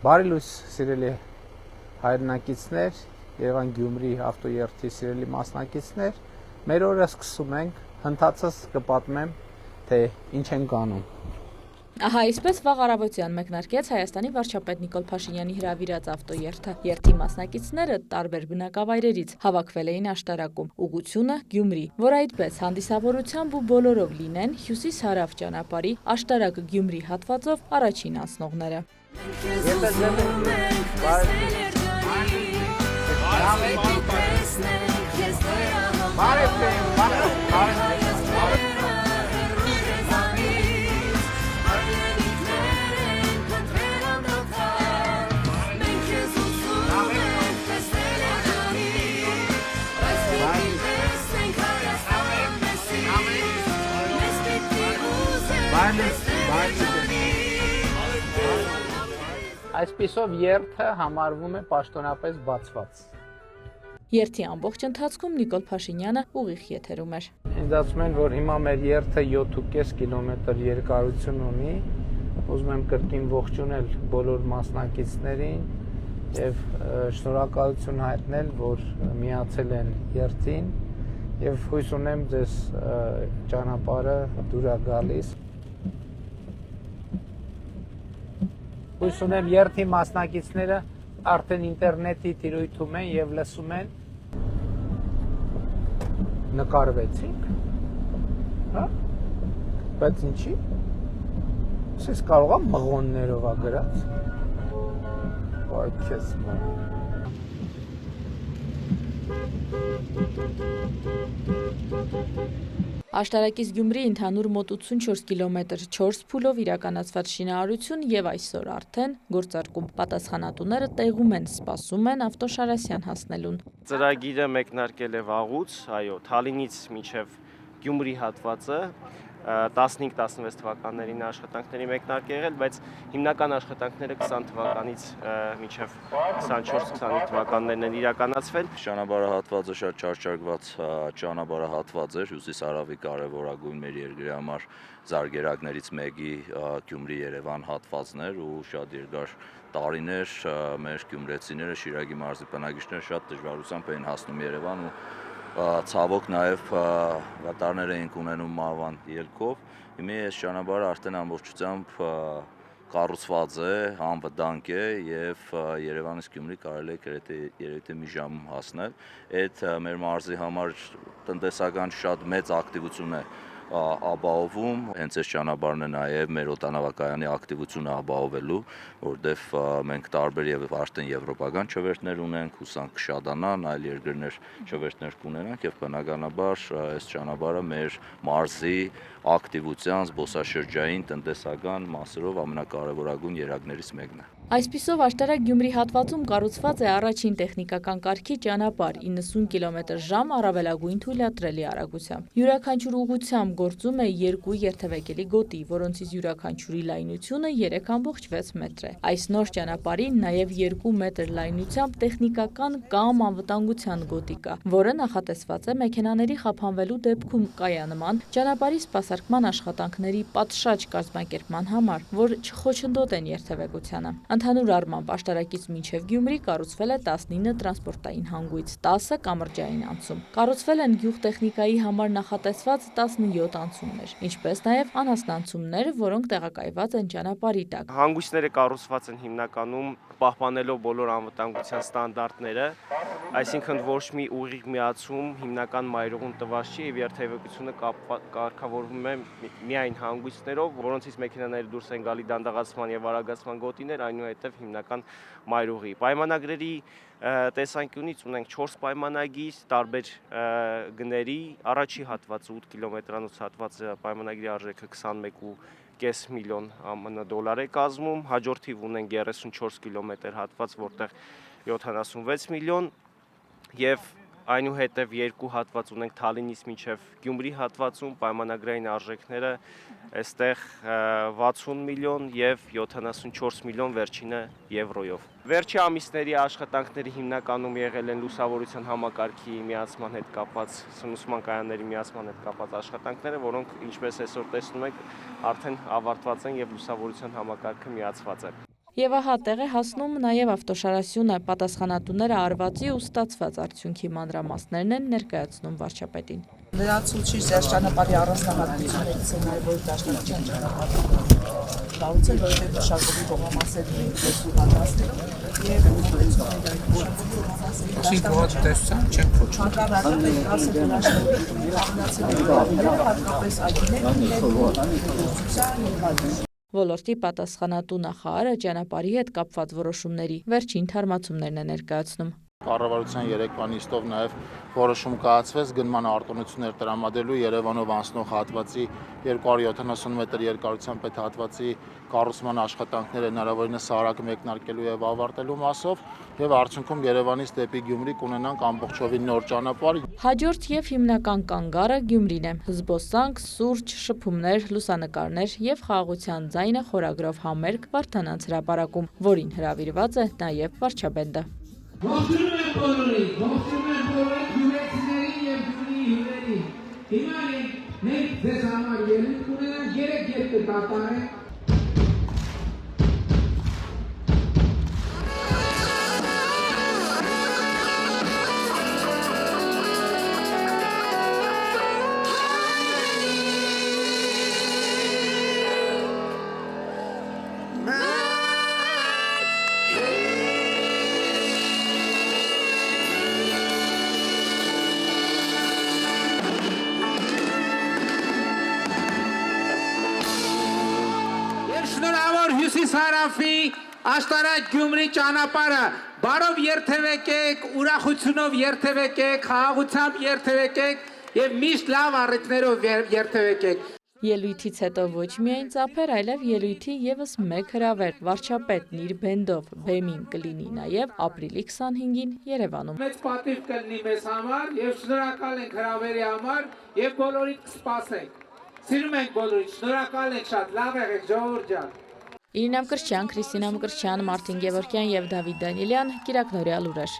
Բարի լույս, սիրելի հայրենակիցներ, Երևան Գյումրի ավտոերթի սիրելի մասնակիցներ, մեր օրը սկսում ենք, հնդածս կպատմեմ, թե ինչ ենք անում։ Ահա այսպես վաղ առավոտյան մեկնարկեց Հայաստանի վարչապետ Նիկոլ Փաշինյանի հրավիրած ավտոերթը։ Երթի մասնակիցները տարբեր բնակավայրերից հավաքվել էին աշտարակում։ Ուղղությունը Գյումրի, որ այդպես հանդիսավորությամբ ու բոլորով լինեն հյուսիս-հարավ ճանապարհի աշտարակ Գյումրի հատվածով առաջին անցնողները։ Այսպիսով երթը համարվում է պաշտոնապես բացված։ Երթի ամբողջ ընթացքում Նիկոլ Փաշինյանը ուղիղ եթերում էր։ Ինձ ասում են, որ հիմա մեր երթը 7.5 կիլոմետր երկարություն ունի։ Ուզում եմ կրկին ողջունել բոլոր մասնակիցներին եւ շնորհակալություն հայտնել, որ միացել են երթին եւ հույս ունեմ ձեզ ճանապարհը դուր է գալիս։ Հույս ունեմ երթի մասնակիցները արդեն ինտերնետի տիրույթում են եւ լսում են։ Նկարվեցինք, հա? Բայց ինչի՞։ Ես կարող եմ մղոններով ա գրած։ Ոայ քեզ ման։ Աշտարակից Գյումրի ընդհանուր մոտ 84 կիլոմետր 4 փուլով իրականացված շինարարություն եւ այսօր արդեն գործարկում։ Պատասխանատուները տեղում են, սպասում են ավտոշարասյան հասնելուն։ Ծրագիրը մեկնարկել է վաղուց, այո, Թալինից մինչև Գյումրի հատվածը 15-16 թվականներին աշխատանքների մեկնարկ եղել, բայց հիմնական աշխատանքները 20 թվականից մինչև 24-25 թվականներն են իրականացվել։ Ճանապարհահատվածը շատ չարչարված ճանապարհահատված էր, հյուսիս-հարավի կարևորագույն մեր երկրի համար զարգերակներից մեկի Գյումրի-Երևան հատվածներ ու շատ երկար տարիներ մեր գյումրեցիները, Շիրակի մարզի բնակիչները շատ դժվարությամբ էին հասնում Երևան ու ցավոք նաև վատարներ էինք ունենում Մավան ելքով։ Հիմա այս ճանապարհը արդեն ամբողջությամբ կառուցված է, անվտանգ է եւ Երևանից Գյումրի կարելի է երեթե մի ժամում հասնել։ Այդ մեր մարզի համար տնտեսական շատ մեծ ակտիվություն է ապահովում, հենց այս ճանապարհն է նաև մեր օդանավակայանի ակտիվությունը ապահովելու, որտեվ մենք տարբեր եւ արդեն եվրոպական չվերթներ ունենք, հուսանք կշատանան, այլ երկրներ չվերթներ կունենանք եւ բնականաբար այս ճանապարհը մեր մարզի ակտիվության, զբոսաշրջային, տնտեսական մասերով ամենակարևորագույն երակներից մեկն է։ Այսպիսով աշտարակ Գյումրի հատվածում կառուցված է առաջին տեխնիկական կարգի ճանապարհ 90 կմ/ժ առավելագույն թույլատրելի արագությամբ։ Յուրաքանչյուր ուղղությամբ գործում է 2 երթևեկելի գոտի, որոնցից յուրաքանչյուրի լայնությունը 3.6 մետր է։ Այս նոր ճանապարհին նաև 2 մետր լայնությամբ տեխնիկական կամ անվտանգության գոտի կա, որը նախատեսված է մեքենաների խափանվելու դեպքում կայանման ճանապարհի սպասարկման աշխատանքների պատշաճ կազմակերպման համար, որ չխոչընդոտեն երթևեկությանը։ Ընդհանուր առմամբ աշտարակից մինչև Գյումրի կառուցվել է 19 տրանսպորտային հանգույց, 10 կամրջային անցում։ Կառուցվել են գյուղտեխնիկայի համար նախատեսված 17 անցումներ, ինչպես նաև անասնանցումներ, որոնք տեղակայված են ճանապարհի տակ։ Հանգույցները կառուցված են հիմնականում պահպանելով բոլոր անվտանգության ստանդարտները, այսինքն ոչ մի ուղիղ միացում հիմնական մայրուղուն տված չի եւ երթևեկությունը կարգավորվում է միայն հանգույցներով, որոնցից մեքենաները դուրս են գալի դանդաղացման եւ արագացման գոտիներ, այնուհետև հիմնական մայրուղի։ Պայմանագրերի տեսանկյունից ունենք 4 պայմանագիր տարբեր գների, առաջի հատվածը 8 կիլոմետրանոց հատվածը պայմանագրի արժեքը 21.5 միլիոն ԱՄՆ դոլար է կազմում, հաջորդիվ ունենք 34 կիլոմետր հատված, որտեղ 76 միլիոն եւ այնուհետև 2 հատված ունենք Թալինից մինչև Գյումրի հատվածում, պայմանագրային արժեքները այստեղ 60 միլիոն եւ 74 միլիոն վերջինը եվրոյով։ Վերջի ամիսների աշխատանքների հիմնականում եղել են լուսավորության համակարգի միացման հետ կապված, սնուցման կայանների միացման հետ կապված աշխատանքները, որոնք ինչպես այսօր տեսնում եք, արդեն ավարտված են եւ լուսավորության համակարգը միացված է։ Եվ ահա տեղ է հասնում նաև ավտոշարասյունը, պատասխանատուները արվածի ու ստացված արդյունքի մանրամասներն են ներկայացնում վարչապետին։ Լրացուցիչ ճանապարհի առանձնահատկություններից է նաև որ դաշնակցության ճանապարհը կառուցել, որտեղ մշակույթի կողմամասերն են պատասխանատու եւ Ոլորտի պատասխանատու նախարարը ճանապարհի հետ կապված որոշումների վերջին թարմացումներն է ներկայացնում։ Կառավարության 3 նիստով նաև որոշում կայացվեց գնման արտոնություններ տրամադրելու Երևանով անցնող հատվածի 270 մետր երկարությամբ այդ հատվածի կառուցման աշխատանքները հնարավորինս արագ մեկնարկելու եւ ավարտելու մասով եւ արդյունքում Երևանից դեպի Գյումրի կունենանք ամբողջովին նոր ճանապարհ։ Հաջորդ եւ հիմնական կանգառը Գյումրին է։ Զբոսանք, սուրճ, շփումներ, լուսանկարներ եւ խաղաղության ձայնը խորագրով համերգ Վարդանանց հրապարակում, որին հրավիրված է նաև վարչապետը։ Ողջունում եմ բոլորին, հյուրերցիներին և Գյումրիի հյուրերին։ Հիմա մենք ձեզ համար ելույթ կունենանք 3 երգ կկատարենք։ Շնորհավոր Հյուսիս-Հարավի աշտարակ Գյումրի ճանապարհը բարով երթևեկեք, ուրախությունով երթևեկեք, խաղաղությամբ երթևեկեք եւ միշտ լավ առիթներով երթևեկեք։ Ելույթից հետո ոչ միայն ծափեր, այլև ելույթի եւս մեկ հրավեր վարչապետն իր բենդով բեմին կլինի նաև ապրիլի 25-ին Երևանում։ Մեծ պատիվ կլինի մեզ համար եւ շնորհակալ ենք հրավերի համար եւ բոլորիդ կսպասենք։ Սիրում ենք բոլորիդ, շնորհակալ ենք շատ, լավ եղեք ժողովուրդ ջան։ Իրինա Մկրտչյան, Քրիստինա Մկրտչյան, Մարտին Գևորգյան եւ Դավիթ Դանիելյան, Կիրակնորյա լուրեր։